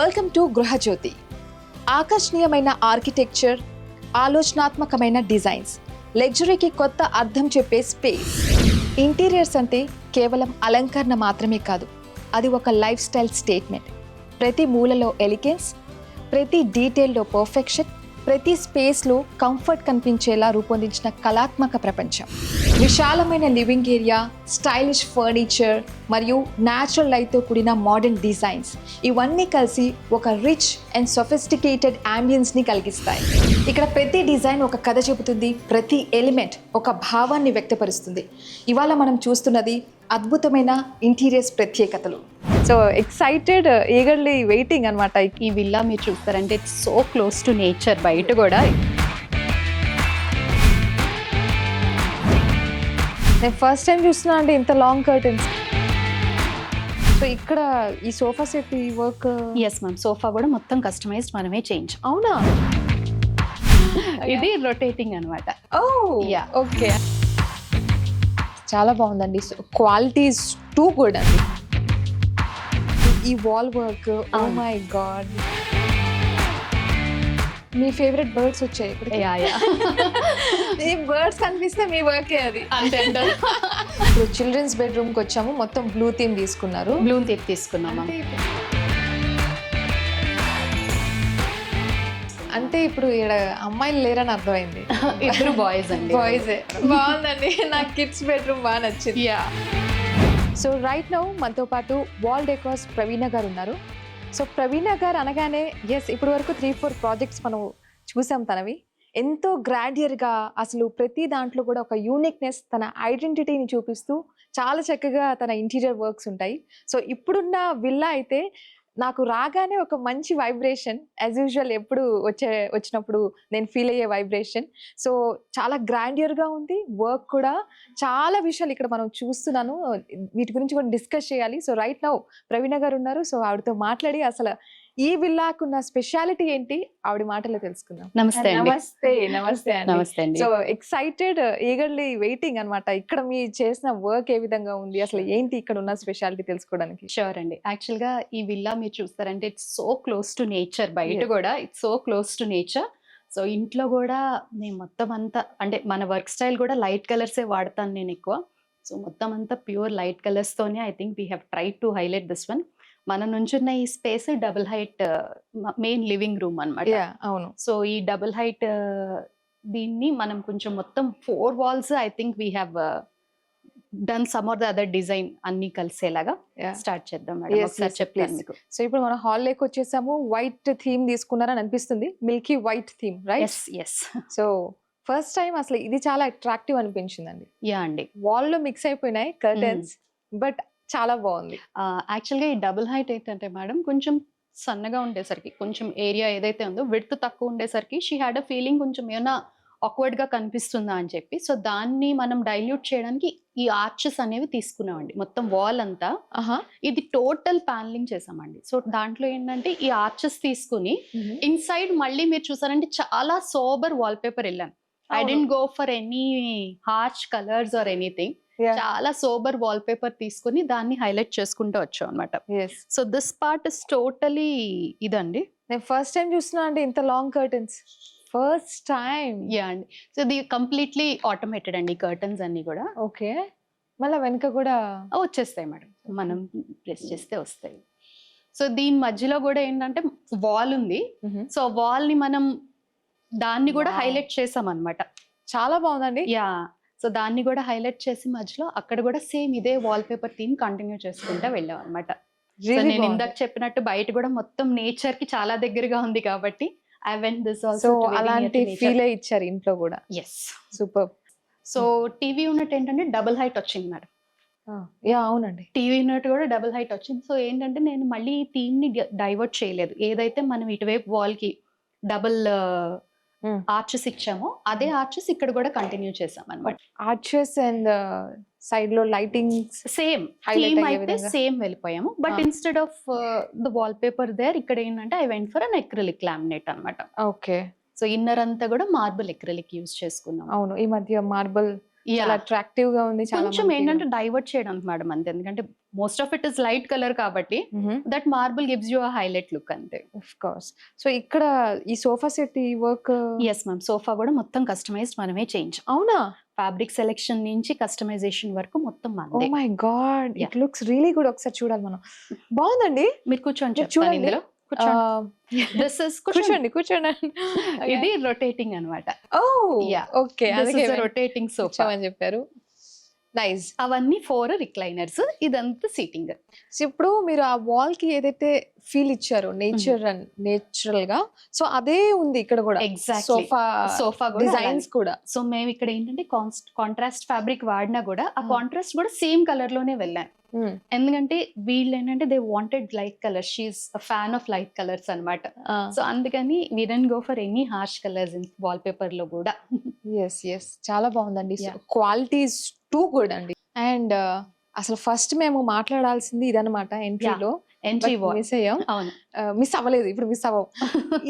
Welcome to Gruhajyothi. ఆకర్షణీయమైన architecture, ఆలోచనాత్మకమైన designs, లగ్జరీకి కొత్త అర్థం చెప్పే స్పేస్. ఇంటీరియర్స్ అంటే కేవలం అలంకరణ మాత్రమే కాదు, అది ఒక లైఫ్ స్టైల్ స్టేట్మెంట్. ప్రతి మూలలో ఎలిగెన్స్, ప్రతి డీటెయిల్లో పర్ఫెక్షన్, ప్రతి స్పేస్లో కంఫర్ట్ కనిపించేలా రూపొందించిన కళాత్మక ప్రపంచం. విశాలమైన లివింగ్ ఏరియా, స్టైలిష్ ఫర్నిచర్ మరియు న్యాచురల్ లైట్తో కూడిన మోడర్న్ డిజైన్స్, ఇవన్నీ కలిసి ఒక రిచ్ అండ్ సొఫిస్టికేటెడ్ అంబియన్స్ని కలిగిస్తాయి. ఇక్కడ ప్రతి డిజైన్ ఒక కథ చెబుతుంది, ప్రతి ఎలిమెంట్ ఒక భావాన్ని వ్యక్తపరుస్తుంది. ఇవాళ మనం చూస్తున్నది అద్భుతమైన ఇంటీరియర్స్ ప్రత్యేకతలు. సో ఎక్సైటెడ్, ఈగర్లీ వెయిటింగ్ అనమాట. ఈ విల్లా మీరు చూస్తారంటే it's so close to nature. బయట కూడా నేను ఫస్ట్ టైం చూస్తున్నా అండి ఇంత లాంగ్ కర్టన్స్. సో ఇక్కడ ఈ సోఫా సెట్ ఈ వర్క్. ఎస్ మ్యామ్, సోఫా కూడా మొత్తం కస్టమైజ్డ్ మనమే చేయించాం. అవునా? ఇది రొటేటింగ్ అనమాట. Yeah, okay. చాలా బాగుందండి. క్వాలిటీస్ టూ గుడ్ అండి. ఈ wall work, oh my god. మీ ఫేవరెట్ బర్డ్స్ వచ్చాయి ఇక్కడ. ఈ బర్డ్స్ కనిపిస్తే మీ వర్కే అది. అంటే ఇప్పుడు చిల్డ్రన్స్ బెడ్రూమ్కి వచ్చాము. మొత్తం బ్లూ థీమ్ తీసుకున్నారు. బ్లూ థీమ్ తీసుకున్నాం. అంటే ఇప్పుడు ఇక్కడ అమ్మాయిలు లేరని అర్థమైంది. ఇద్దరు బాయ్స్ అండి. బాయ్సే. బాగుందండి. నాకు కిడ్స్ బెడ్రూమ్ బాగా నచ్చింది. సో రైట్ నౌ మనతో పాటు వాల్ డెకార్స్ ప్రవీణ గారు ఉన్నారు. సో ప్రవీణ గారు అనగానే ఎస్, ఇప్పటి వరకు 3-4 ప్రాజెక్ట్స్ మనం చూసాం తనవి. ఎంతో గ్రాండియర్గా, అసలు ప్రతి దాంట్లో కూడా ఒక యూనిక్నెస్, తన ఐడెంటిటీని చూపిస్తూ చాలా చక్కగా తన ఇంటీరియర్ వర్క్స్ ఉంటాయి. సో ఇప్పుడున్న విల్లా అయితే నాకు రాగానే ఒక మంచి వైబ్రేషన్, యాజ్ యూజువల్ ఎప్పుడు వచ్చినప్పుడు నేను ఫీల్ అయ్యే వైబ్రేషన్. సో చాలా గ్రాండియర్గా ఉంది. వర్క్ కూడా చాలా విషయాలు ఇక్కడ మనం చూస్తున్నాను. వీటి గురించి కూడా డిస్కస్ చేయాలి. సో రైట్ నౌ ప్రవీణ గారు ఉన్నారు. సో ఆవిడతో మాట్లాడి అసలు ఈ విల్లాకున్న స్పెషాలిటీ ఏంటి ఆవిడ మాటలో తెలుసుకుందాం. నమస్తే. నమస్తే. నమస్తే. నమస్తే అండి. సో ఎక్సైటెడ్, ఈగర్లీ వెయిటింగ్ అనమాట. ఇక్కడ మీ చేసిన వర్క్ ఏ విధంగా ఉంది, అసలు ఏంటి ఇక్కడ ఉన్న స్పెషాలిటీ తెలుసుకోవడానికి. షూర్ అండి. యాక్చువల్గా ఈ విల్లా మీరు చూస్తారంటే it's so close to nature. బయట కూడా it's so close to nature. So ఇంట్లో కూడా నేను మొత్తం అంతా, అంటే మన వర్క్ స్టైల్ కూడా లైట్ కలర్సే వాడతాను నేను ఎక్కువ. సో మొత్తం అంతా ప్యూర్ లైట్ కలర్స్తోనే I think we have tried to highlight this one. మన నుంచున్న ఈ space double height main living room అనమాట. అవును. సో ఈ డబుల్ హైట్ దీన్ని మనం కొంచెం మొత్తం 4 walls I think we have done some or the other design అన్ని కలిసేలాగా స్టార్ట్ చేద్దాం మేడం. ఒకసారి చెప్తాను మీకు. సో ఇప్పుడు మనం హాల్ లోకి వచ్చేసాము. వైట్ థీమ్ తీసుకున్నారని అనిపిస్తుంది, milky white theme, right? Yes. So first time అసలు ఇది చాలా అట్రాక్టివ్ అనిపించిందండి. యా అండి. వాల్ లో మిక్స్ అయిపోయినాయి కర్టన్స్, బట్ చాలా బాగుంది. యాక్చువల్గా ఈ డబుల్ హైట్ ఏంటంటే మేడం, కొంచెం సన్నగా ఉండేసరికి, కొంచెం ఏరియా ఏదైతే ఉందో విడ్త్ తక్కువ ఉండేసరికి షీ హ్యాడ్ అ ఫీలింగ్ కొంచెం ఏమైనా ఆక్వర్డ్ గా కనిపిస్తుందా అని చెప్పి. సో దాన్ని మనం డైల్యూట్ చేయడానికి ఈ ఆర్చెస్ అనేవి తీసుకున్నామండి. మొత్తం వాల్ అంతా ఇది టోటల్ ప్యానలింగ్ చేసామండి. సో దాంట్లో ఏంటంటే ఈ ఆర్చెస్ తీసుకుని ఇన్సైడ్ మళ్ళీ మీరు చూసారంటే చాలా సోబర్ వాల్ పేపర్ వెళ్ళాను. I didn't go for any harsh colours or anything. చాలా సోబర్ వాల్ పేపర్ తీసుకుని దాన్ని హైలైట్ చేసుకుంటూ వచ్చాం అనమాట. So this part is totally ఇదండి. నేను ఫస్ట్ టైం చూస్తున్నా అండి ఇంత long curtains. First time. Yeah అండి. సో ఇది కంప్లీట్లీ ఆటోమేటెడ్ అండి, కర్టన్స్ అన్ని కూడా. ఓకే. మళ్ళీ వెనక కూడా వచ్చేస్తాయి మేడం, మనం ప్రెస్ చేస్తే వస్తాయి. సో దీని మధ్యలో కూడా ఏంటంటే వాల్ ఉంది. సో వాల్ ని మనం దాన్ని కూడా హైలైట్ చేసాం అనమాట. చాలా బాగుందండి. యా. సో దాన్ని కూడా హైలైట్ చేసి మధ్యలో అక్కడ కూడా సేమ్ ఇదే వాల్ పేపర్ థీమ్ కంటిన్యూ చేసుకుంటా వెళ్ళాం అనమాట. నేను ఇందాక చెప్పినట్టు బయట కూడా మొత్తం నేచర్ కి చాలా దగ్గరగా ఉంది కాబట్టి ఐ వెంట్ దిస్ ఆల్సో. అలాంటి ఫీల్ ఇచ్చారు ఇంట్లో కూడా. Yes, super. So TV unit ఏంటంటే డబుల్ హైట్ వచ్చింది మేడం. యా అవునండి, టీవీ యూనిట్ కూడా డబుల్ హైట్ వచ్చింది. సో ఏంటంటే నేను మళ్ళీ ఈ థీమ్ ని డైవర్ట్ చేయలేదు. ఏదైతే మనం ఇటువైపు వాల్ కి డబుల్ ఆర్చెస్ ఇచ్చామో అదే ఆర్చెస్ ఇక్కడ కూడా కంటిన్యూ చేసాం అన్నమాట. ఆర్చెస్ అండ్ సైడ్ లో లైటింగ్ సేమ్ థీమ్ అయితే సేమ్ వెళ్ళిపోయాము. But instead of the wall paper there ఇక్కడ ఏంటంటే I went for an acrylic laminate అనమాట. ఓకే. సో ఇన్నర్ అంతా కూడా మార్బుల్ అక్రిలిక్ యూజ్ చేసుకున్నాం. అవును, ఈ మధ్య మార్బుల్ చాలా అట్రాక్టివ్ గా ఉంది, చాలా కొంచెం ఏంటంటే డైవర్ట్ చేయడానికి మేడం అంతే, ఎందుకంటే most of it is light colour కాబట్టి that marble gives you highlight look అంతే. Of course. సో ఇక్కడ ఈ సోఫా సెట్ ఈ వర్క్ ఎస్ మ్యామ్, సోఫా కూడా మొత్తం కస్టమైజ్డ్ మనమే చేయించాం. అవునా? ఫ్యాబ్రిక్ సెలెక్షన్ నుంచి కస్టమైజేషన్ వరకు మొత్తం ఓ మనదే. My God, Yeah. It looks really good. ఒకసారి చూడాలి మనం. బాగుందండి. మీరు కూర్చొని మీరు చెప్తాను చూడండి. ఇందులో. దిస్ ఇస్ కూర్చోండి కూర్చోండి. ఇది రొటేటింగ్ అన్నమాట. ఓ Yeah. ఓకే, దిస్ అందుకే ఇస్ రొటేటింగ్ సోఫా. కూర్చోమని చెప్పారు. నైస్. అవన్నీ 4 రిక్లైనర్స్, ఇదంతా సీటింగ్. ఇప్పుడు మీరు ఆ వాల్ కి ఏదైతే ఫీల్ ఇచ్చారో నేచర్ అండ్ నేచురల్ గా, సో అదే ఉంది ఇక్కడ కూడా. ఎగ్జాక్ట్లీ. సోఫా సోఫా డిజైన్స్ కూడా. సో మేము ఇక్కడ ఏంటంటే కాంట్రాస్ట్ ఫ్యాబ్రిక్ వాడినా కూడా ఆ Hmm. కాంట్రాస్ట్ కూడా సేమ్ కలర్ లోనే వెళ్ళాను. ఎందుకంటే వీళ్ళు ఏంటంటే they wanted light colour, she's fan of light colours అన్నమాట. సో అందుకని we don't go for any harsh colours in wall paper లో కూడా. ఎస్ ఎస్, చాలా బాగుందండి. Yeah. Quality is too good అండి. అండ్ అసలు ఫస్ట్ మేము మాట్లాడాల్సింది ఇదన్నమాట ఎంట్రీలో. Entry wall. మిస్ అయ్యాం. అవును. మిస్ అవ్వలేదు, ఇప్పుడు మిస్ అవ్వం.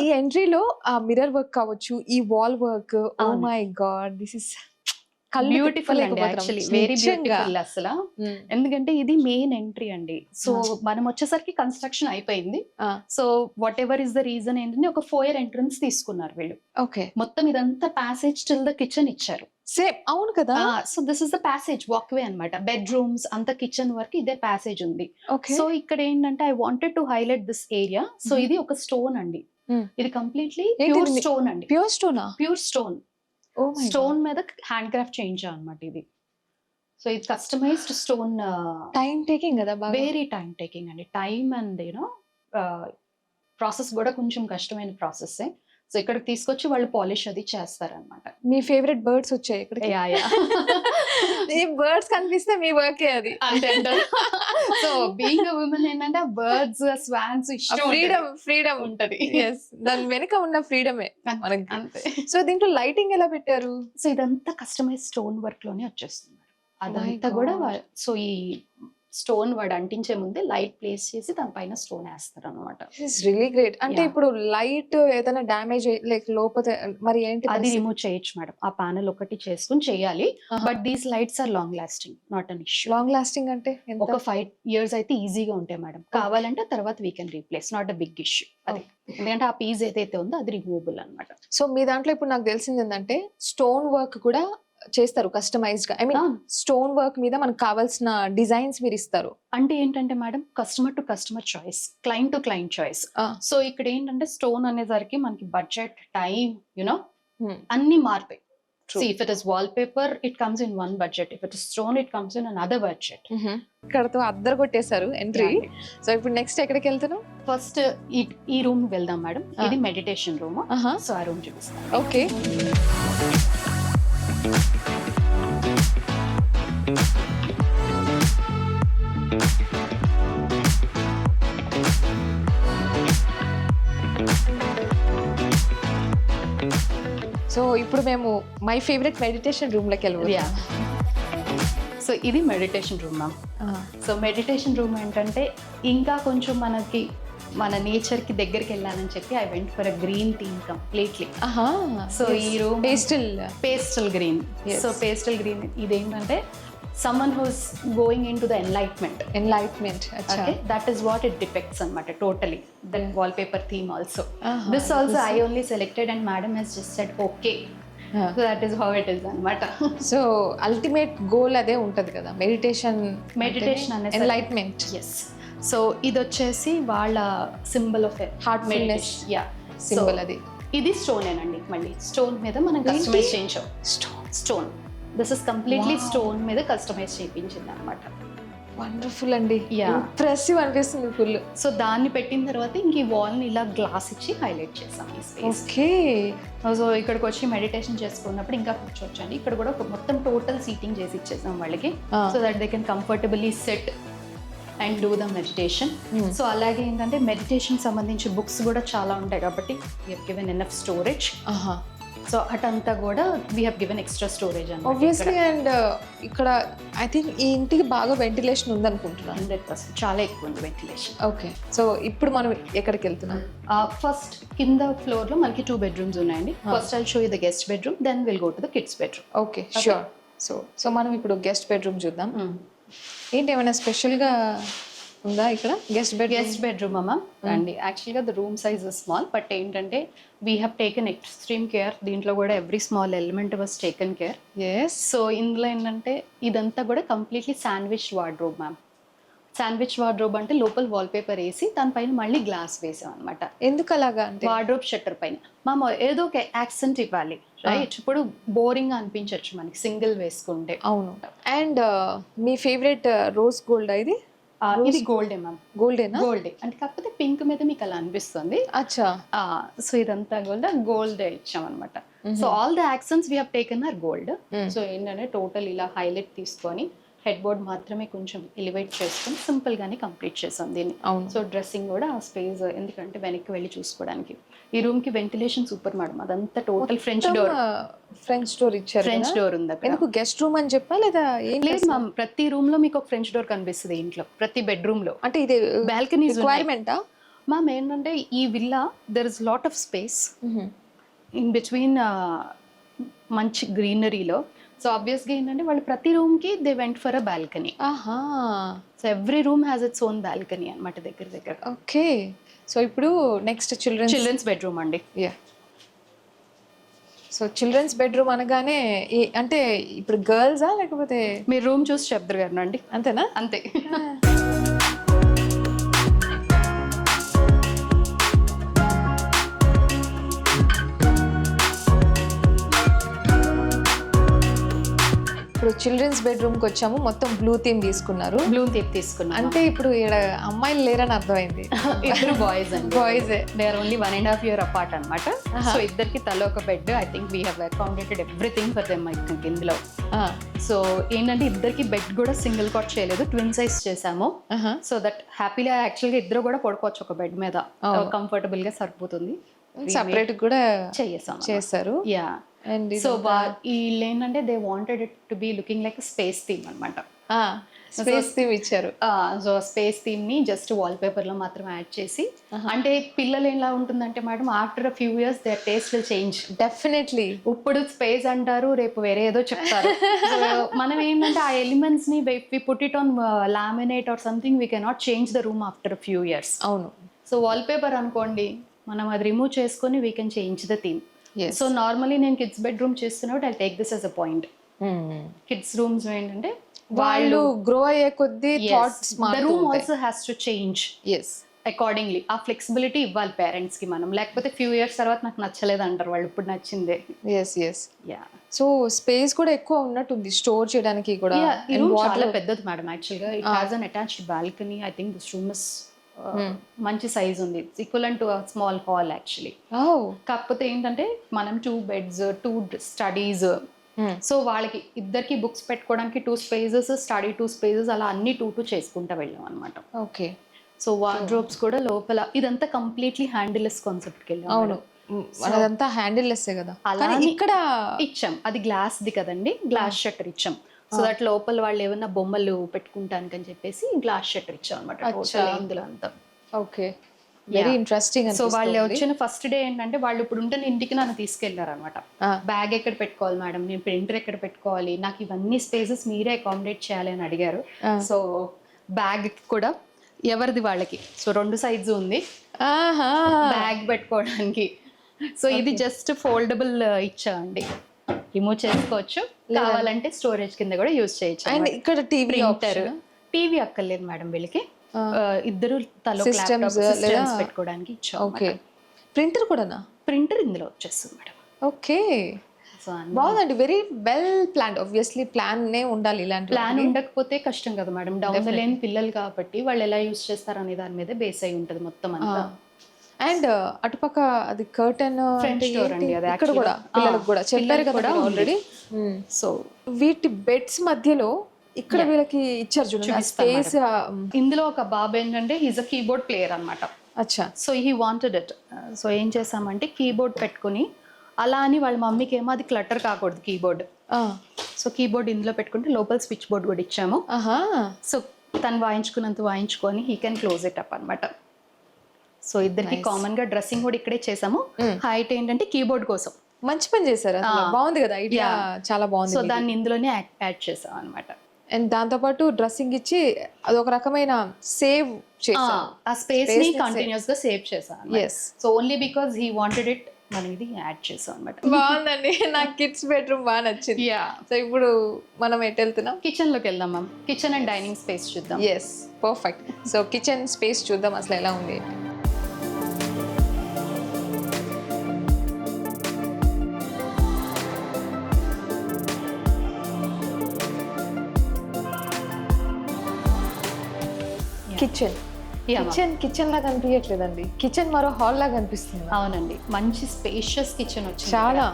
ఈ ఎంట్రీలో ఆ మిర్రర్ వర్క్ కావచ్చు, ఈ వాల్ వర్క్, ఓ అవును. My God, this is beautiful అండి, యాక్చువల్లీ వెరీ బ్యూటిఫుల్ అసలు. ఎందుకంటే ఇది మెయిన్ ఎంట్రీ అండి. సో మనం వచ్చేసరికి కన్స్ట్రక్షన్ అయిపోయింది. So whatever is the reason ఏంటంటే ఒక 4 ఎంట్రన్స్ తీసుకున్నారు వీళ్ళు. ఓకే, మొత్తం ఇదంతా ప్యాసేజ్ టిల్ ద కిచెన్ ఇచ్చారు. సేమ్. అవును కదా. So this is the passage walkway అన్నమాట. బెడ్రూమ్స్ అంత కిచెన్ వరకు ఇదే ప్యాసేజ్ ఉంది. ఓకే. సో ఇక్కడ ఏంటంటే I wanted to highlight this area. So ఇది ఒక స్టోన్ అండి. ఇది కంప్లీట్లీ ప్యూర్ స్టోన్ అండి. ప్యూర్ స్టోనా? Pure stone. Oh my stone మీద హ్యాండ్ క్రాఫ్ట్ చేయించాం అన్నమాట ఇది. సో ఇది కస్టమైజ్డ్ స్టోన్. టైం టేకింగ్ కదా బాగా. వెరీ టైం టేకింగ్ అండి. టైమ్ అండ్ యూనో ప్రాసెస్ కూడా కొంచెం కష్టమైన ప్రాసెస్. సో ఇక్కడికి తీసుకొచ్చి వాళ్ళు పాలిష్ అది చేస్తారనమాట. మీ ఫేవరెట్ బర్డ్స్ వచ్చాయి ఇక్కడికి. ఈ బర్డ్స్ కనిపిస్తే మీ వర్కే అది. అంటే సో బీయింగ్ ఉమెన్ ఏంటంటే బర్డ్స్ స్వాన్స్ ఫ్రీడమ్ ఉంటది. దాని వెనుక ఉన్న ఫ్రీడమే మనకి. అంతే. సో దీంట్లో లైటింగ్ ఎలా పెట్టారు? సో ఇదంతా కస్టమైజ్ స్టోన్ వర్క్ లోనే వచ్చేస్తుంది అదంతా కూడా. సో ఈ స్టోన్ వాడు అంటించే ముందే లైట్ ప్లేస్ చేసి దానిపైన స్టోన్ వేస్తారు అనమాట. Really great. అంటే Yeah. ఇప్పుడు లైట్ ఏదైనా డ్యామేజ్ లైక్ లోపల మరి ఏంటి అది రిమూవ్ చేయొచ్చు మేడం. ఆ ప్యానల్ ఒకటి చేసుకుని చేయాలి. But these lights are long lasting, not an issue. Long lasting అంటే ఎంత? ఒక 5 years అయితే ఈజీగా ఉంటాయి మేడం. కావాలంటే తర్వాత we can replace, not a big issue అది. ఎందుకంటే ఆ పీస్ ఏదైతే ఉందో అది రిమూవబుల్ అనమాట. సో మీ దాంట్లో ఇప్పుడు నాకు తెలిసింది ఏంటంటే స్టోన్ వర్క్ కూడా చేస్తారు కస్టమైజ్డ్ గా. ఐ మీన్ స్టోన్ వర్క్ మీద మనకు కావాల్సిన డిజైన్స్ మీరు ఇస్తారు. అంటే ఏంటంటే madam customer to customer choice, client to client choice. So ఇక్కడ ఏంటంటే స్టోన్ అనేసరికి మనకి బడ్జెట్, టైం, యునో అన్ని మారుతాయి. See, if it is wallpaper, it comes in one budget. If it is stone, it comes in another budget. ఇక్కడతో అద్దరు కొట్టేశారు entry. So ఇప్పుడు next ఎక్కడికి వెళ్తున్నాం? ఫస్ట్ ఈ రూమ్ వెళ్దాం మేడం. ఇది మెడిటేషన్ రూమ్. సో ఆ రూమ్ చూపిస్తాను. ఓకే. సో ఇప్పుడు మేము మై ఫేవరెట్ మెడిటేషన్ రూమ్ లోకి వెళ్ళాం. సో ఇది meditation room ma'am. So meditation room ఏంటంటే ఇంకా కొంచెం మనకి మన నేచర్ కి దగ్గరికి వెళ్ళాలని చెప్పి I went for a green theme completely. So ఈ room pastel green. So pastel green ఇదేంటంటే someone who's going into the enlightenment. Okay, that is what it depicts anamata totally. That wallpaper theme also. This also I only selected and madam has just said okay. So that is how it is anamata. So ultimate goal ade untadi kada meditation ane enlightenment. Yes. So ఇది వచ్చేసి వాళ్ళ symbol of Heartfulness. Symbol అది. ఇది stone ఏనండి. మళ్ళీ stone మీద మనం customise చేయించాం. Stone this is completely stone మీద కస్టమైజ్ చేయించింది అనమాట. వండర్ఫుల్ అండి. ఇంప్రెసివ్ అనిపిస్తుంది ఫుల్. సో దాన్ని పెట్టిన తర్వాత ఇంక ఈ వాల్ ని ఇలా గ్లాస్ ఇచ్చి హైలైట్ చేసాం ఈ స్పేస్. ఓకే. సో ఇక్కడికి వచ్చి మెడిటేషన్ చేసుకున్నప్పుడు ఇంకా కూర్చోవచ్చు అండి. ఇక్కడ కూడా మొత్తం టోటల్ సీటింగ్ చేసి ఇచ్చేసాం వాళ్ళకి. So that they can comfortably sit and do the meditation. So అలాగే ఏంటంటే మెడిటేషన్ సంబంధించి బుక్స్ కూడా చాలా ఉంటాయి కాబట్టి we have given enough storage. So అటంతా కూడా we have given extra storage అన్నమాట. ఆబ్వియస్లీ. అండ్ ఇక్కడ ఐ థింక్ ఈ ఇంటికి బాగా వెంటిలేషన్ ఉంది అనుకుంటున్నాను. 100% చాలా ఎక్కువ ఉంది వెంటిలేషన్. ఓకే. సో ఇప్పుడు మనం ఎక్కడికి వెళ్తున్నాం? ఫస్ట్ కింద ఫ్లోర్ లో మనకి 2 bedrooms ఉన్నాయండి. First I'll show you the guest bedroom, then will go to the kids bedroom. Okay, sure. So మనం ఇప్పుడు గెస్ట్ బెడ్రూమ్ చూద్దాం. ఏంటి ఏమైనా స్పెషల్గా ఉందా ఇక్కడ గెస్ట్ బెడ్రూమ్ అమ్మ అండి. యాక్చువల్గా the room size small, but ఏంటంటే we have taken extreme care. దీంట్లో కూడా every small element was taken care. Yes. So ఇందులో ఏంటంటే ఇదంతా కూడా completely sandwich wardrobe ma'am. Sandwich wardrobe అంటే లోపల వాల్ పేపర్ వేసి దానిపైన మళ్ళీ గ్లాస్ వేసాం అనమాట. ఎందుకు అలాగా అంటే వార్డ్రోబ్ షట్టర్ పైన మా ఏదో ఒక యాక్సెంట్ ఇవ్వాలి, రైట్? ఇప్పుడు బోరింగ్ గా అనిపించవచ్చు మనకి సింగిల్ వేసుకుంటే. అవును. And me favourite rose gold ఇది? ఇది గోల్డే మ్యామ్. గోల్డేనా? గోల్డే అంటే కాకపోతే పింక్ మీద మీకు అలా అనిపిస్తుంది. అచ్చా. సో ఇదంతా గోల్డ్ ఇచ్చాం అనమాట. So all the accents we have taken are gold. So ఏంటంటే టోటల్ ఇలా హైలైట్ తీసుకొని హెడ్ బోర్డ్ మాత్రమే కొంచెం ఎలివేట్ చేసుకొని సింపుల్ గానే కంప్లీట్ చేసాం దీన్ని. సో డ్రెస్సింగ్ కూడా ఆ స్పేస్ ఎందుకంటే వెనక్కి వెళ్ళి చూసుకోవడానికి. ఈ రూమ్ కి వెంటిలేషన్ సూపర్ మేడం. అదంతా టోటల్ ఫ్రెంచ్ డోర్ ఇచ్చారు. ఫ్రెంచ్ డోర్ ఉంది అక్కడ. ఎందుకు గెస్ట్ రూమ్ అని చెప్పా లేదా? ఏం లేదు మ్యామ్, ప్రతి రూమ్ లో మీకు ఒక ఫ్రెంచ్ డోర్ కనిపిస్తుంది ఇంట్లో, ప్రతి బెడ్రూమ్ లో. అంటే ఇది బాల్కనీస్ రిక్వైర్మెంటా మ్యామ్? ఏంటంటే ఈ villa there is lot of space in between, మంచి గ్రీనరీలో. సో ఆబ్వియస్గా ఏంటంటే వాళ్ళు ప్రతి రూమ్ కి they went for a balcony. So every room has its own balcony అనమాట దగ్గర. ఓకే. సో ఇప్పుడు నెక్స్ట్ చిల్డ్రన్స్ బెడ్రూమ్ అండి. యా. సో చిల్డ్రన్స్ బెడ్రూమ్ అనగానే అంటే ఇప్పుడు గర్ల్సా లేకపోతే? మీరు రూమ్ చూసి చెప్తారు గారు అండి. అంతేనా? అంతే. ఇప్పుడు చిల్డ్రన్స్ బెడ్రూమ్కి వచ్చాము. మొత్తం బ్లూ థీమ్ తీసుకున్నారు. బ్లూ థీమ్ తీసుకున్నాం అంటే ఇప్పుడు ఇక్కడ అమ్మాయిలు లేరని అర్థమైంది. ఇద్దరు బాయ్స్ అండి. Boys. They are only 1.5 year apart అనమాట. సో ఇద్దరికి తల ఒక bed. I think we have accommodated everything for them I think ఇందులో. సో ఏంటంటే ఇద్దరికి బెడ్ కూడా సింగిల్ కాట్ చేయలేదు, ట్విన్ సైజ్ చేసాము. సో దట్ హ్యాపీగా యాక్చువల్గా ఇద్దరు కూడా పడుకోవచ్చు ఒక బెడ్ మీద, కంఫర్టబుల్ గా సరిపోతుంది. సపరేట్ కూడా చేస్తారు. యా. సో వీళ్ళు ఏంటంటే they wanted it to be looking like space theme అనమాట. స్పేస్ థీమ్ ఇచ్చారు. సో స్పేస్ థీమ్ ని జస్ట్ వాల్ పేపర్ లో మాత్రం యాడ్ చేసి, అంటే పిల్లలు ఎలా ఉంటుందంటే madam after a few years their taste will change. Definitely. ఇప్పుడు స్పేస్ అంటారు, రేపు వేరే ఏదో చెప్తారు. మనం ఏంటంటే ఆ ఎలిమెంట్స్ ని we put it on laminate or something, we cannot change the room after a few years. అవును. సో వాల్ పేపర్ అనుకోండి, మనం అది రిమూవ్ చేసుకొని we can change the theme. So normally నేను కిడ్స్ బెడ్రూమ్ చేస్తున్నప్పుడు I take this as a point. Kids rooms ఏంటంటే వాళ్ళు grow అయ్యే కొద్దీ thoughts the room also has to change as accordingly. ఆ ఫ్లెక్సిబిలిటీ ఇవ్వాలి పేరెంట్స్ కి మనం, లేకపోతే ఫ్యూ ఇయర్స్ తర్వాత నాకు నచ్చలేదు అంటారు వాళ్ళు, ఇప్పుడు నచ్చిందే. ఎస్. యా. సో స్పేస్ కూడా ఎక్కువ ఉన్నట్టుంది స్టోర్ చేయడానికి కూడా. ఈ రూమ్ చాలా పెద్దది మేడం. యాక్చువల్గా it has an attached balcony. I think this room is మంచి సైజ్ ఉంది, equivalent to small hall actually. కాకపోతే ఏంటంటే మనం 2 beds, 2 స్టడీస్. సో వాళ్ళకి ఇద్దరికి బుక్స్ పెట్టుకోవడానికి 2 spaces, స్టడీ 2 spaces, అలా అన్ని 2 చేసుకుంటా వెళ్ళాం అనమాట. ఓకే. సో వార్డ్రోబ్స్ కూడా లోపల ఇదంతా కంప్లీట్లీ హ్యాండిల్లెస్ కాన్సెప్ట్కి వెళ్ళాం. అవును, అదంతా హ్యాండిల్లెస్ కదా. అలా ఇక్కడ ఇచ్చాం, అది గ్లాస్ ది కదండి, గ్లాస్ షట్టర్ ఇచ్చాం. సో దట్ లోపల వాళ్ళు ఏమన్నా బొమ్మలు పెట్టుకుంటానికి అని చెప్పేసి గ్లాస్ షట్టర్ ఇచ్చాం అనమాట ఇందులో అంతా. Okay, very interesting. సో వాళ్ళు వచ్చిన ఫస్ట్ డే ఏంటంటే వాళ్ళు ఇప్పుడు ఉంటే ఇంటికి నన్ను తీసుకెళ్లారు అనమాట. బ్యాగ్ ఎక్కడ పెట్టుకోవాలి మేడం, నేను ప్రింటర్ ఎక్కడ పెట్టుకోవాలి, నాకు ఇవన్నీ స్పేసెస్ మీరే అకామిడేట్ చేయాలి అని అడిగారు. సో బ్యాగ్ కూడా ఎవరిది వాళ్ళకి. సో 2 sides ఉంది బ్యాగ్ పెట్టుకోవడానికి. సో ఇది జస్ట్ ఫోల్డబుల్ ఇచ్చామండి, రిమూవ్ చేసుకోవచ్చు, కావాలంటే స్టోరేజ్ కింద కూడా యూజ్ చేయొచ్చు. అండ్ ఇక్కడ టీవీ అక్కర్లేదు మేడం వీళ్ళకి. ఇద్దరు సిస్టమ్స్ పెట్టుకోవడానికి ఇచ్చాం. ఓకే. ప్రింటర్ కూడానా? ప్రింటర్ ఇందులో వచ్చేస్తుంది మేడం. ఓకే, బాగుందండి. Very well plan. Obviously plan నే ఉండాలి. ఇలాంటి ప్లాన్ ఉండకపోతే కష్టం కదా మేడం. డౌన్ ద లైన్ పిల్లలు కాబట్టి వాళ్ళు ఎలా యూజ్ చేస్తారు అనే దాని మీద బేస్ అయి ఉంటది మొత్తం అంతా. అండ్ అటుపక్క అది కర్టెన్ ఫ్రంట్ డోర్ అండి. అది ఇక్కడ కూడా పిల్లలకు కూడా చెప్పారు కదా ఆల్రెడీ. సో వీటి బెడ్స్ మధ్యలో ఇక్కడ వీళ్ళకి ఇచ్చారు చూడండి స్పేస్. ఇందులో ఒక బాబు ఏంటంటే హీజ్ అ కీబోర్డ్ ప్లేయర్ అనమాట. అచ్చా. So he wanted it. So ఏం చేసామంటే కీబోర్డ్ పెట్టుకుని, అలా అని వాళ్ళ మమ్మీకి ఏమో అది క్లటర్ కాకూడదు కీబోర్డ్. సో కీబోర్డ్ ఇందులో పెట్టుకుంటే లోపల స్విచ్ బోర్డ్ కూడా ఇచ్చాము. సో తను వాయించుకున్నంత వాయించుకొని he can close it up అనమాట. సో ఇద్దరికి కామన్ గా డ్రెస్సింగ్ కూడా ఇక్కడే చేసాము. హైట్ ఏంటంటే కీబోర్డ్ కోసం మంచి పని చేశారు అసలు. బాగుంది కదా ఐడియా, చాలా బాగుంది. సో దాన్ని ఇందులోనే యాడ్ చేసాం అనమాట. అండ్ దాంతో పాటు డ్రెస్సింగ్ ఇచ్చి అదొక రకమైన సేవ్ చేశారు. ఆ స్పేస్ ని కంటిన్యూస్ గా సేవ్ చేసాం. Yes, so only because he wanted it మనం ఇది యాడ్ చేసాం అనమాట. బాగుందండి. నాకు కిడ్స్ బెడ్రూమ్ బాగా నచ్చింది. యా, సో ఇప్పుడు మనం ఎటు వెళ్తున్నాం? కిచెన్ లోకి వెళ్దాం ma'am. Kitchen and dining space చూద్దాం. Yes, perfect. So kitchen space చూద్దాం అసలు ఎలా ఉంది. కిచెన్ కిచెన్ లాగా అనిపించట్లేదండి. కిచెన్ మరో హాల్ లాగా అనిపిస్తుంది. అవునండి, మంచి స్పేషియస్ కిచెన్ వచ్చింది. చాలా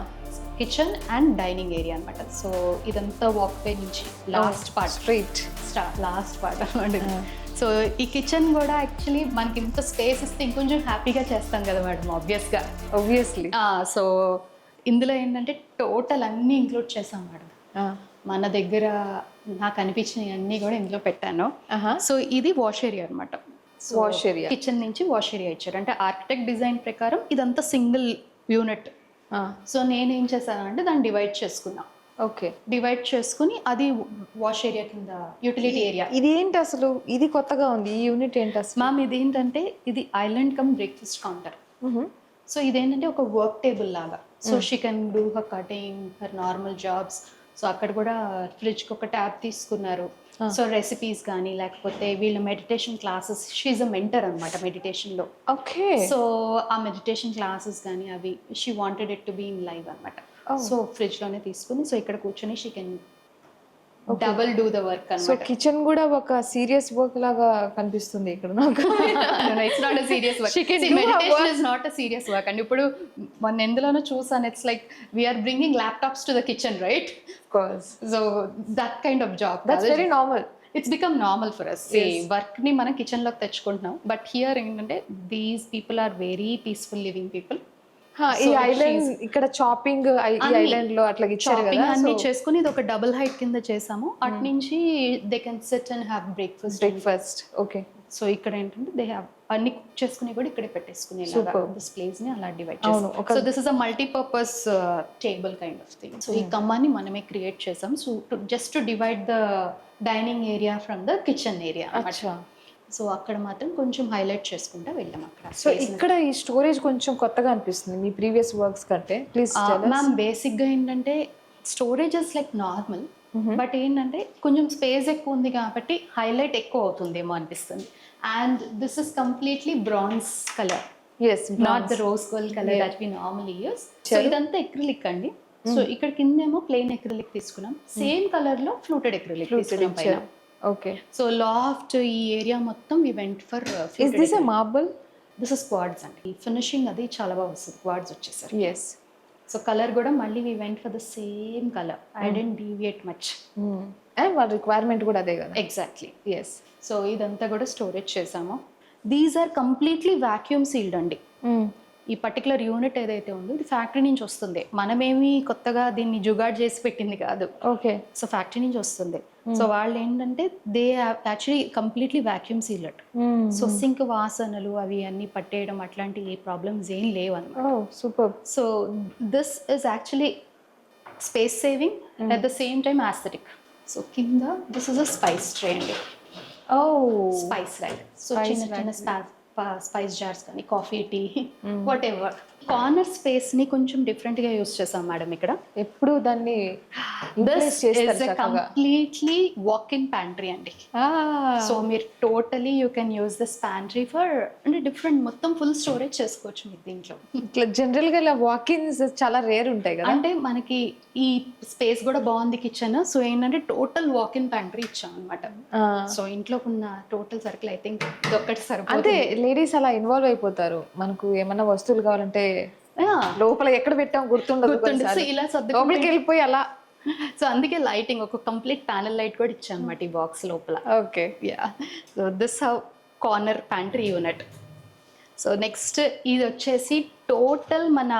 కిచెన్ అండ్ డైనింగ్ ఏరియా అనమాట. సో ఇదంతా వాక్ వే నుంచి లాస్ట్ పార్ట్, లాస్ట్ పార్ట్ అనమాట. సో ఈ కిచెన్ కూడా యాక్చువల్లీ మనకి ఇంత స్పేస్ ఇస్తే ఇంకొంచెం హ్యాపీగా చేస్తాం కదా మేడం, ఆబ్వియస్లీ. సో ఇందులో ఏంటంటే టోటల్ అన్నీ ఇంక్లూడ్ చేసాం మేడం. మన దగ్గర నాకు అనిపించినవి అన్నీ కూడా ఇందులో పెట్టాను. సో ఇది వాష్ ఏరియా అనమాట. వాష్ ఏరియా, కిచెన్ నుంచి వాష్ ఏరియా ఇచ్చారు. అంటే ఆర్కిటెక్ట్ డిజైన్ ప్రకారం ఇదంతా సింగిల్ యూనిట్. సో నేనేం చేశానంటే దాన్ని డివైడ్ చేసుకున్నా. ఓకే, డివైడ్ చేసుకుని అది వాష్ ఏరియా కింద యూటిలిటీ ఏరియా. ఇది ఏంటి అసలు? ఇది కొత్తగా ఉంది. ఈ యూనిట్ ఏంటి అసలు? మ్యామ్ ఇది ఏంటంటే ఇది island come breakfast counter. So ఇదేంటంటే ఒక వర్క్ టేబుల్ లాగా. So she can do her cutting, her normal jobs. So అక్కడ కూడా ఫ్రిడ్జ్కి ఒక ట్యాబ్ తీసుకున్నారు. సో రెసిపీస్ కానీ లేకపోతే వీళ్ళ meditation classes, she a mentor అనమాట మెడిటేషన్లో. Okay, so uh meditation classes కానీ అవి she wanted it to be in live అనమాట. సో ఫ్రిడ్జ్లోనే తీసుకుని సో ఇక్కడ కూర్చొని she can double do the work అనమాట. సో కిచెన్ కూడా ఒక సీరియస్ వర్క్ లాగా కనిపిస్తుంది ఇక్కడ నాకు. It's not a serious work. Meditation is not a serious work. And ఇప్పుడు మొన్న ఎందులోనో చూసాను, it's like we are bringing laptops to the kitchen, right? So that kind of job, that's very normal. It's become normal for us. Work ని మనం kitchen లోకి తెచ్చుకుంటున్నాం. But here ఏంటంటే these people are very peaceful living people. ఈ island ఇక్కడ chopping island లో అట్లా ఇచ్చారు కదా, అన్ని చేసుకుని ఇది ఒక డబుల్ హైట్ కింద చేసాము. అటు నుంచి they can SIT and have breakfast. Okay, so ఇక్కడ ఏంటంటే దే హ్యావ్ అన్ని కుక్ చేసుకుని కూడా ఇక్కడే పెట్టేసుకునేలాగా డిస్ప్లేస్ ని అలా డివైడ్ చేసాం. So this is a multipurpose table kind of thing. So ఈ కమ్మాన్ని మనమే క్రియేట్ చేసాం. So just to divide the dining area from the kitchen area. So అక్కడ మాత్రం కొంచెం హైలైట్ చేసుకుంటా వెళ్ళాం అక్కడ. సో ఇక్కడ ఈ స్టోరేజ్ కొంచెం కొత్తగా అనిపిస్తుంది మీ ప్రీవియస్ వర్క్స్ కంటే. ప్లీజ్ మ్యామ్, బేసిక్గా ఏంటంటే స్టోరేజెస్ లైక్ నార్మల్, బట్ ఏంటంటే కొంచెం స్పేస్ ఎక్కువ ఉంది కాబట్టి హైలైట్ ఎక్కువ అవుతుందేమో అనిపిస్తుంది. And this is completely bronze colour, not the rose gold colour that we normally use. So ఇదంతా ఎక్రిలిక్ అండి. సో ఇక్కడ కిందేమో ప్లెయిన్ ఎక్రిలిక్ తీసుకున్నాం, సేమ్ కలర్ లో ఫ్లూటెడ్ ఎక్రిలిక్ తీసుకున్నాం పైన. ఓకే, సో లాఫ్ట్ ఈ ఏరియా మొత్తం we went for is this a marble? This is quartz అండి. ఫినిషింగ్ అది చాలా బాగా వస్తుంది క్వార్ట్జ్ వచ్చేసరికి. ఎస్. సో కలర్ కూడా మళ్ళీ we went for the same colour. I didn't deviate much. And వాళ్ళ రిక్వైర్మెంట్ కూడా అదే కదా. Exactly, yes. సో ఇదంతా కూడా స్టోరేజ్ చేసాము. These are completely vacuum sealed అండి. ఈ పర్టికులర్ యూనిట్ ఏదైతే ఉందో ఇది ఫ్యాక్టరీ నుంచి వస్తుంది. మనమేమి కొత్తగా దీన్ని జుగాడ్ చేసి పెట్టింది కాదు. ఓకే, సో ఫ్యాక్టరీ నుంచి వస్తుంది. సో వాళ్ళు ఏంటంటే they actually completely vacuum sealed. So sink వాసనలు అవి అన్ని పట్టేయడం అట్లాంటి ఏ ప్రాబ్లమ్స్ ఏం లేవు అనమాట. Super. So this is actually space saving at the same time aesthetic. So కింద this is a spice tray అండి. Spice right. సో చిన్న చిన్న స్పైస్ జార్స్ కానీ coffee, tea, whatever. Corner space ని కొంచెం డిఫరెంట్ గా యూస్ చేసాం madam ఇక్కడ. ఎప్పుడు దాన్ని కంప్లీట్లీ వాక్ ఇన్ ప్యాంట్రీ అండి. సో మీరు totally you can use this pantry for అంటే డిఫరెంట్ మొత్తం ఫుల్ స్టోరేజ్ చేసుకోవచ్చు మీరు దీంట్లో. ఇట్లా జనరల్ గా ఇలా వాక్-ఇన్స్ చాలా రేర్ ఉంటాయి కదా. అంటే మనకి ఈ స్పేస్ కూడా బాగుంది కిచెన్. సో ఏంటంటే టోటల్ వాక్ ఇన్ ప్యాంట్రీ ఇచ్చాం అనమాట. సో ఇంట్లో ఉన్న టోటల్ సర్కిల్ ఐ థింక్ ఒక్కటి సరిపోతుంది. అంటే లేడీస్ అలా ఇన్వాల్వ్ అయిపోతారు. మనకు ఏమన్నా వస్తువులు కావాలంటే లోపల ఎక్కడ పెట్టాం గుర్తుండదు, ఇలా లోపలికి వెళ్ళిపోయి అలా. సో అందుకే లైటింగ్ ఒక కంప్లీట్ ప్యానల్ లైట్ కూడా ఇచ్చాను అనమాట ఈ బాక్స్ లోపల. Okay, yeah. So this how corner pantry unit. So next ఇది వచ్చేసి టోటల్ మన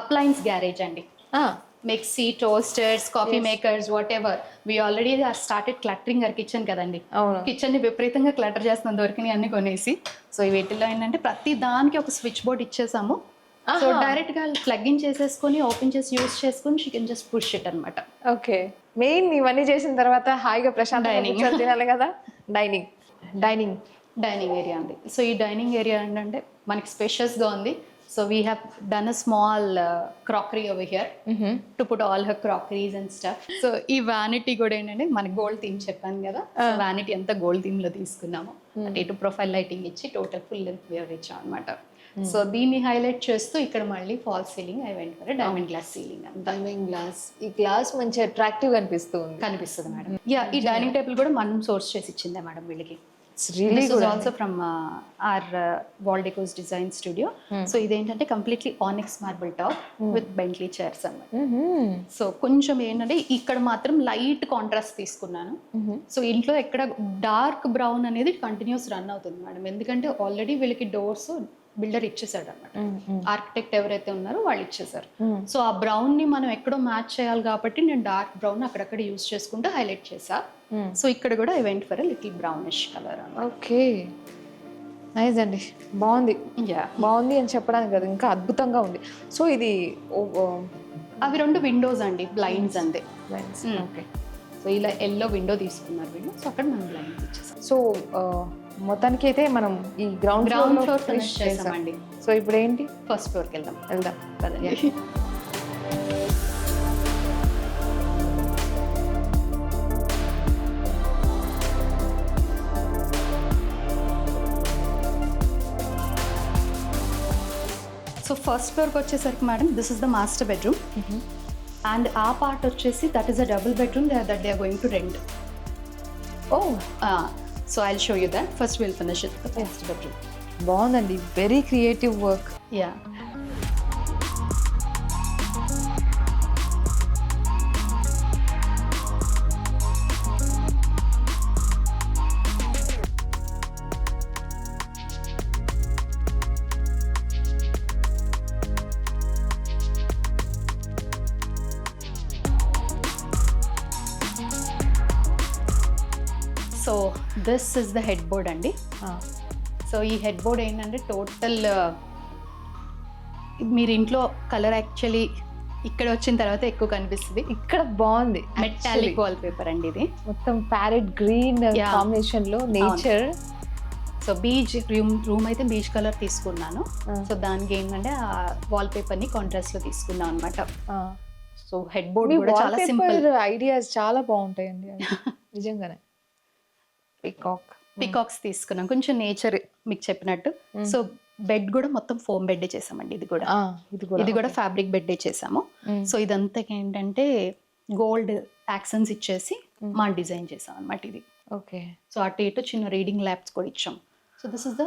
అప్లయన్స్ గ్యారేజ్ అండి. Mixie, toasters, coffee makers, whatever. We already started cluttering our kitchen కదండి. కిచెన్ ని విపరీతంగా క్లటర్ చేస్తున్నాం దొరికినాయి అన్ని కొనేసి. సో వీటిలో ఏంటంటే ప్రతి దానికి ఒక స్విచ్ బోర్డ్ ఇచ్చేసాము. సో డైరెక్ట్ గా ప్లగ్ ఇన్ చేసేసుకొని ఓపెన్ చేసి యూస్ చేసుకొని she can just push it అనమాట. ఓకే, మెయిన్ ఇవన్నీ చేసిన తర్వాత హాయిగా Dining. ప్రశాంతంగా తినాలి కదా. డైనింగ్ డైనింగ్ డైనింగ్ ఏరియా ఉంది. సో ఈ డైనింగ్ ఏరియా ఏంటంటే మనకి స్పేషియస్గా ఉంది. So we have done a small crockery over here to put all her crockeries and stuff. So ఈ వ్యానిటీ కూడా ఏంటంటే మనకి గోల్డ్ థీమ్ చెప్పాను కదా, వ్యానిటీ అంతా గోల్డ్ థీమ్ లో తీసుకున్నాము. అంటే ఇటు ప్రొఫైల్ లైటింగ్ ఇచ్చి టోటల్ ఫుల్ లెంత్ వేర్ ఇచ్చాం అనమాట. సో దీన్ని హైలైట్ చేస్తూ ఇక్కడ మళ్ళీ fall ceiling I went for diamond glass ceiling అంతా. డైమండ్ గ్లాస్, ఈ గ్లాస్ మంచి అట్రాక్టివ్ అనిపిస్తుంది. కనిపిస్తుంది మేడం. యా, ఈ డైనింగ్ టేబుల్ కూడా మనం సోర్స్ చేసి ఇచ్చిందే మేడం వీళ్ళకి. It's really This good. is also from our Waldeco's design studio. So ఇదేంటంటే completely onyx marble top with Bentley chairs అన్నమాట. సో కొంచెం ఏంటంటే ఇక్కడ మాత్రం లైట్ కాంట్రాస్ట్ తీసుకున్నాను. సో ఇంట్లో ఎక్కడ డార్క్ బ్రౌన్ అనేది కంటిన్యూస్ రన్ అవుతుంది మేడం, ఎందుకంటే ఆల్రెడీ వీళ్ళకి డోర్స్ బిల్డర్ ఇచ్చేసాడు అనమాట. ఆర్కిటెక్ట్ ఎవరైతే ఉన్నారో వాళ్ళు ఇచ్చేసారు. సో ఆ బ్రౌన్ ని మనం ఎక్కడో మ్యాచ్ చేయాలి కాబట్టి నేను డార్క్ బ్రౌన్ అక్కడక్కడ యూజ్ చేసుకుంటూ హైలైట్ చేసా. సో ఇక్కడ కూడా I went for little brownish colour. Okay, nice అండి, బాగుంది. యా, బాగుంది అని చెప్పడానికి కదా, ఇంకా అద్భుతంగా ఉంది. సో ఇది అవి రెండు విండోస్ అండి, బ్లైండ్స్ అంతే. ఓకే, సో ఇలా ఎల్లో విండో తీసుకున్నారు వీళ్ళు. సో అక్కడ మనం బ్లైండ్స్ ఇచ్చేసాం. సో మొత్తానికి అయితే మనం ఈ గ్రౌండ్ ఫ్లోర్ ఫినిష్ చేసామండి. సో ఇప్పుడు ఏంటి, ఫస్ట్ ఫ్లోర్కి వెళ్దాం కదండి. సో ఫస్ట్ ఫ్లోర్కి వచ్చేసరికి madam this is the master bedroom. And ఆ పార్ట్ వచ్చేసి that is a double bedroom that they are going to rent. Oh, so I will show you that. First will finish it the first bedroom. బాగుందండి, very creative work. Yeah, so this is the headboard అండి. సో ఈ headboard ఏంటంటే total మీరు ఇంట్లో colour actually ఇక్కడ వచ్చిన తర్వాత ఎక్కువ కనిపిస్తుంది. ఇక్కడ బాగుంది, మెటాలిక్ వాల్ పేపర్ అండి ఇది. మొత్తం ప్యారెట్ గ్రీన్ కాంబినేషన్ లో నేచర్. సో బీచ్ రూమ్ అయితే బీచ్ కలర్ తీసుకున్నాను. సో దానికి ఏంటంటే ఆ వాల్ పేపర్ ని కాంట్రాస్ట్ లో తీసుకున్నాం అనమాట. సో హెడ్ బోర్డ్ కూడా చాలా సింపుల్. ఐడియాస్ చాలా బాగుంటాయండి నిజంగానే. పికాక్స్ తీసుకున్నాం, కొంచెం నేచర్ మీకు చెప్పినట్టు. సో బెడ్ కూడా మొత్తం ఫోమ్ బెడ్ చేసామండి. ఇది కూడా ఫ్యాబ్రిక్ బెడ్ చేసాము. సో ఇదంతా ఏంటంటే గోల్డ్ యాక్సెంట్స్ ఇచ్చేసి మా డిజైన్ చేసాం అనమాట ఇది. ఓకే, సో అటు ఇటు చిన్న రీడింగ్ ల్యాబ్స్ కూడా ఇచ్చాం. So this is the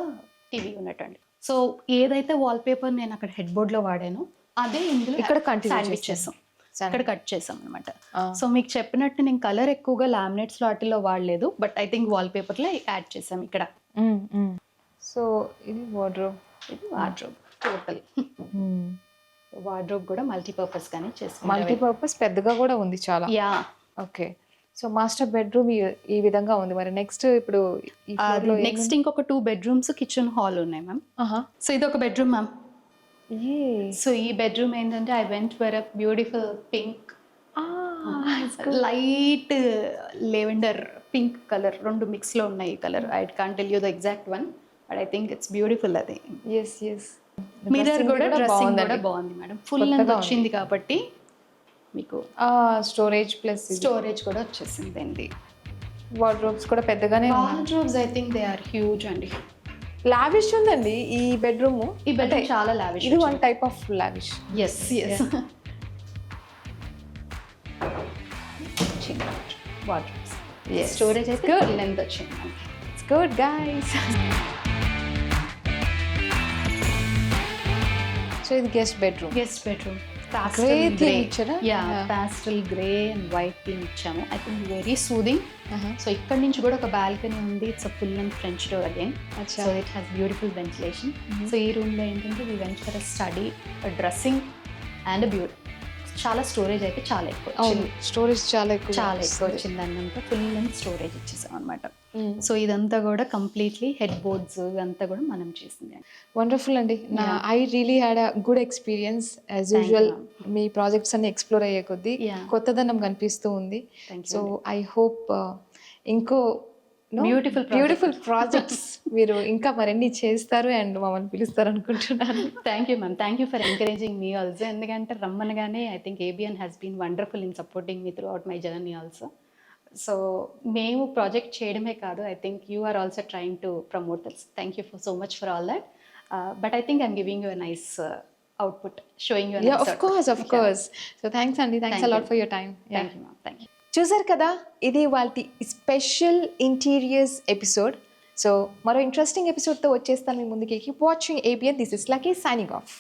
TV unit అండి. సో ఏదైతే వాల్ పేపర్ నేను అక్కడ హెడ్ బోర్డ్ లో వాడానో అదే ఇందులో ఇక్కడ కంటిన్యూ చేసాం, ఇక్కడ కట్ చేసాం అనమాట. సో మీకు చెప్పినట్టు నేను కలర్ ఎక్కువగా లామినేట్స్ లో వాటిలో వాడలేదు, but I think wall paper లో యాడ్ చేసాం ఇక్కడ. సో ఇది వార్డ్రోబ్, టోటల్ వార్డ్రోబ్ కూడా మల్టీపర్పస్ గానే చేసాం. మల్టీపర్పస్ పెద్దగా కూడా ఉంది చాలా. Yeah, okay. So master bedroom ఈ విధంగా ఉంది. మరి నెక్స్ట్ ఇప్పుడు నెక్స్ట్ ఇంకొక 2 బెడ్రూమ్స్ కిచెన్ హాల్ ఉన్నాయి మ్యామ్. సో ఇది ఒక బెడ్రూమ్ మ్యామ్. సో ఈ బెడ్రూమ్ ఏంటంటే I went for a beautiful pink, light lavender pink colour, రెండు మిక్స్ లో ఉన్నాయి ఈ colour. I can't tell you the exact one, but I think it's beautiful. అది మిర్రర్ కూడా డ్రెస్సింగ్ కూడా బాగుంది మేడం. ఫుల్ లెంత్ వచ్చింది కాబట్టి మీకు స్టోరేజ్ ప్లస్ స్టోరేజ్ కూడా వచ్చేసింది అండి. వార్డ్రోబ్స్ కూడా పెద్దగానే. Wardrobes I think they are huge అండి. లావిష్ ఉందండి ఈ బెడ్రూమ్. ఈ బెడ్రూమ్ చాలా లావిష్. ఇది one type of lavish. yes wardrobes. Storage అయితే ఫుల్ లెంత్ వచ్చింది. It's good guys. సో ఇది guest bedroom. pastel grey and white theme ఇచ్చాము. I think very soothing. So ఇక్కడ నుంచి కూడా ఒక బాల్కనీ ఉంది. It's full and French door again. So it has beautiful ventilation. So ఈ room లో ఏంటంటే we went for a study, a dressing and a beauty. చాలా స్టోరేజ్ అయితే చాలా ఎక్కువ వచ్చింది. స్టోరేజ్ చాలా ఎక్కువ వచ్చింది అన్నంత ఫుల్ అండ్ స్టోరేజ్ ఇచ్చేసాం అనమాట. సో ఇదంతా కూడా కంప్లీట్లీ హెడ్ బోర్డ్స్ అంతా కూడా మనం చేసింది. వండర్ఫుల్ అండి. I really had a good experience as Thank you, usual. ma'am. మీ ప్రాజెక్ట్స్ అన్ని ఎక్స్ప్లోర్ అయ్యే కొద్దీ Yeah. కొత్తదనం కనిపిస్తూ ఉంది. Thank you సో అండి. ఐ హోప్ ఇంకో Beautiful project. బ్యూటిఫుల్ ప్రాజెక్ట్స్ మీరు ఇంకా మరిన్ని చేస్తారు అండ్ మమ్మల్ని పిలుస్తారు అనుకుంటున్నాను. Thank you ma'am, thank you for encouraging me also. ఎందుకంటే రమ్మనగానే I think ABN has been wonderful in supporting me throughout my journey also. So మేము ప్రాజెక్ట్ చేయడమే కాదు, I think you are also trying to promote this. Thank you for so much for all that. But I think I'm giving you a nice output, showing you. Yeah, of course. So thanks అండి. Thanks a lot for your time. Thank you ma'am, thank you. చూసారు కదా, ఇది వాళ్ళ special interiors episode. So మరో interesting ఎపిసోడ్తో వచ్చేస్తాను మీ ముందుకి. Keep watching ABN. This is lucky signing off.